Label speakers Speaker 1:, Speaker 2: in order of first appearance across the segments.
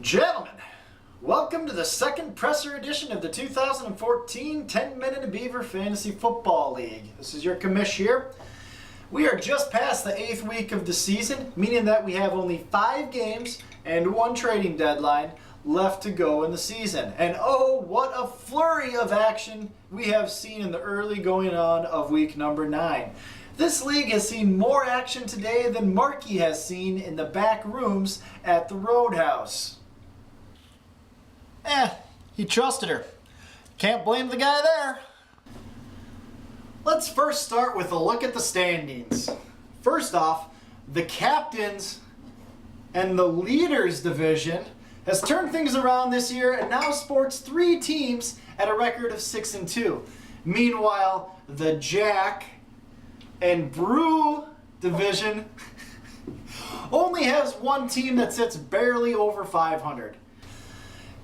Speaker 1: Gentlemen, welcome to the second presser edition of the 2014 10-Minute Beaver Fantasy Football League. This is your commish here. We are just past the 8th week of the season, meaning that we have only 5 games and 1 trading deadline left to go in the season. And oh, what a flurry of action we have seen in the early going on of week number 9. This league has seen more action today than Marky has seen in the back rooms at the Roadhouse. He trusted her. Can't blame the guy there. Let's first start with a look at the standings. First off, the captains and the leaders division has turned things around this year and now sports 3 teams at a record of 6-2. Meanwhile, the Jack and Brew division only has 1 team that sits barely over 500.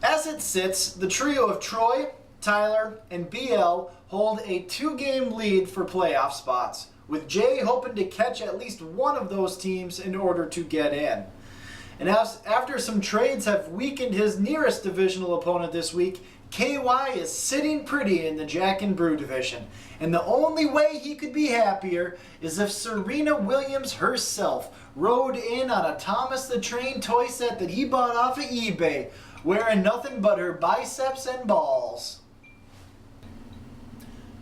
Speaker 1: As it sits, the trio of Troy, Tyler, and BL hold a 2-game lead for playoff spots, with Jay hoping to catch at least one of those teams in order to get in. And after some trades have weakened his nearest divisional opponent this week, KY is sitting pretty in the Jack and Brew division. And the only way he could be happier is if Serena Williams herself rode in on a Thomas the Train toy set that he bought off of eBay, wearing nothing but her biceps and balls.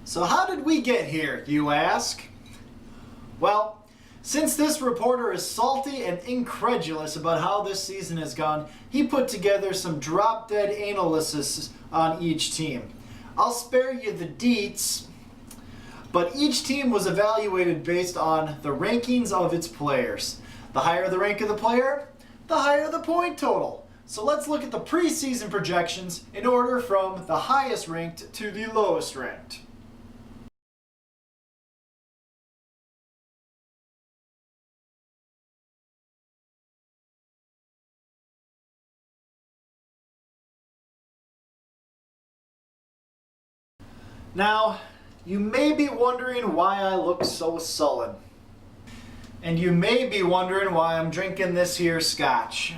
Speaker 1: So how did we get here, you ask? Well, since this reporter is salty and incredulous about how this season has gone, he put together some drop-dead analysis on each team. I'll spare you the deets, but each team was evaluated based on the rankings of its players. The higher the rank of the player, the higher the point total. So let's look at the preseason projections in order from the highest ranked to the lowest ranked. Now, you may be wondering why I look so sullen. And you may be wondering why I'm drinking this here scotch.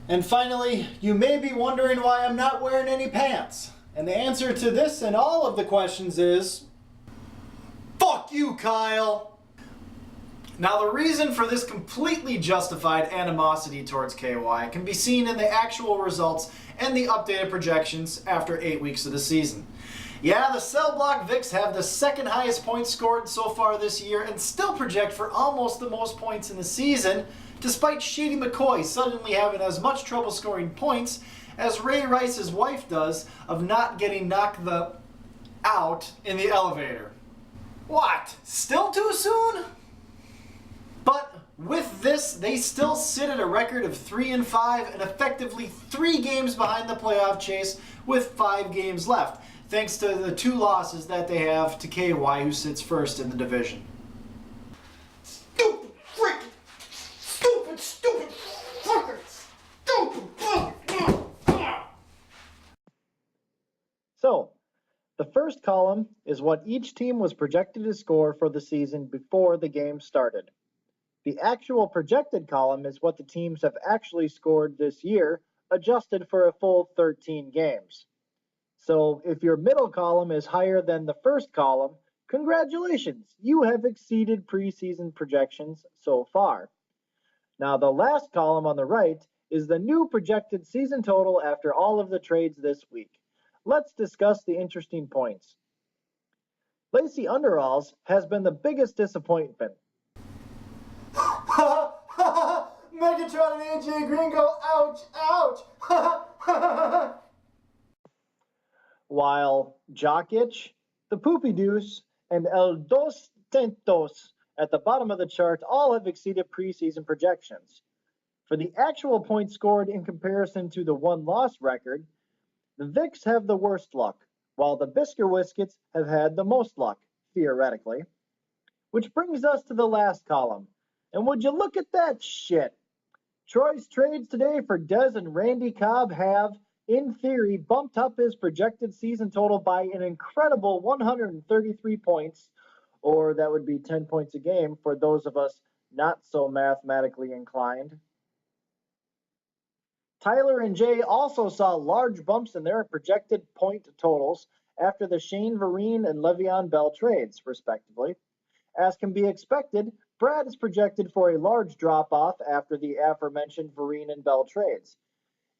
Speaker 1: And finally, you may be wondering why I'm not wearing any pants. And the answer to this and all of the questions is, fuck you, Kyle! Now, the reason for this completely justified animosity towards KY can be seen in the actual results and the updated projections after 8 weeks of the season. Yeah, the Cell Block Vicks have the 2nd highest points scored so far this year and still project for almost the most points in the season, despite Shady McCoy suddenly having as much trouble scoring points as Ray Rice's wife does of not getting knocked out in the elevator. What? Still too soon? But with this, they still sit at a record of 3-5 and effectively 3 games behind the playoff chase with 5 games left, thanks to the 2 losses that they have to KY, who sits first in the division. Stupid freaking stupid fucker! So, the first column is what each team was projected to score for the season before the game started. The actual projected column is what the teams have actually scored this year, adjusted for a full 13 games. So if your middle column is higher than the first column, congratulations, you have exceeded preseason projections so far. Now the last column on the right is the new projected season total after all of the trades this week. Let's discuss the interesting points. Lacey Underalls has been the biggest disappointment. Megatron and AJ Gringo, ouch, ouch! While Jokic, the Poopy Deuce, and El Dos Tentos at the bottom of the chart all have exceeded preseason projections. For the actual points scored in comparison to the 1-loss record, the Vicks have the worst luck, while the Bisker Whiskets have had the most luck, theoretically. Which brings us to the last column. And would you look at that shit? Troy's trades today for Dez and Randy Cobb have, in theory, bumped up his projected season total by an incredible 133 points, or that would be 10 points a game for those of us not so mathematically inclined. Tyler and Jay also saw large bumps in their projected point totals after the Shane Vereen and Le'Veon Bell trades, respectively. As can be expected, Brad is projected for a large drop-off after the aforementioned Vereen and Bell trades.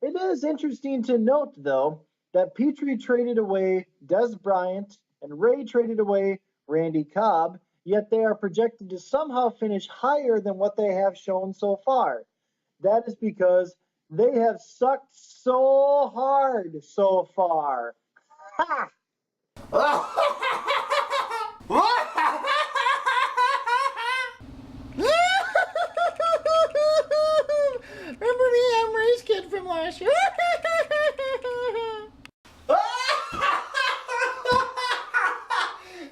Speaker 1: It is interesting to note, though, that Petrie traded away Des Bryant and Ray traded away Randy Cobb, yet they are projected to somehow finish higher than what they have shown so far. That is because they have sucked so hard so far. Ha!
Speaker 2: Remember me? I'm Ray's kid from last year.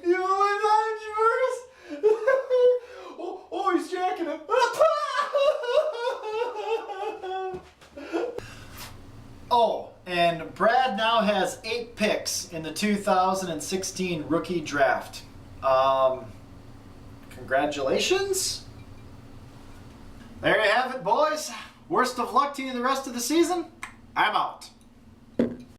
Speaker 1: You avenge first. Oh, he's jacking him. Oh, and Brad now has 8 picks in the 2016 rookie draft. Congratulations. There you have it, boys. Worst of luck to you the rest of the season. I'm out.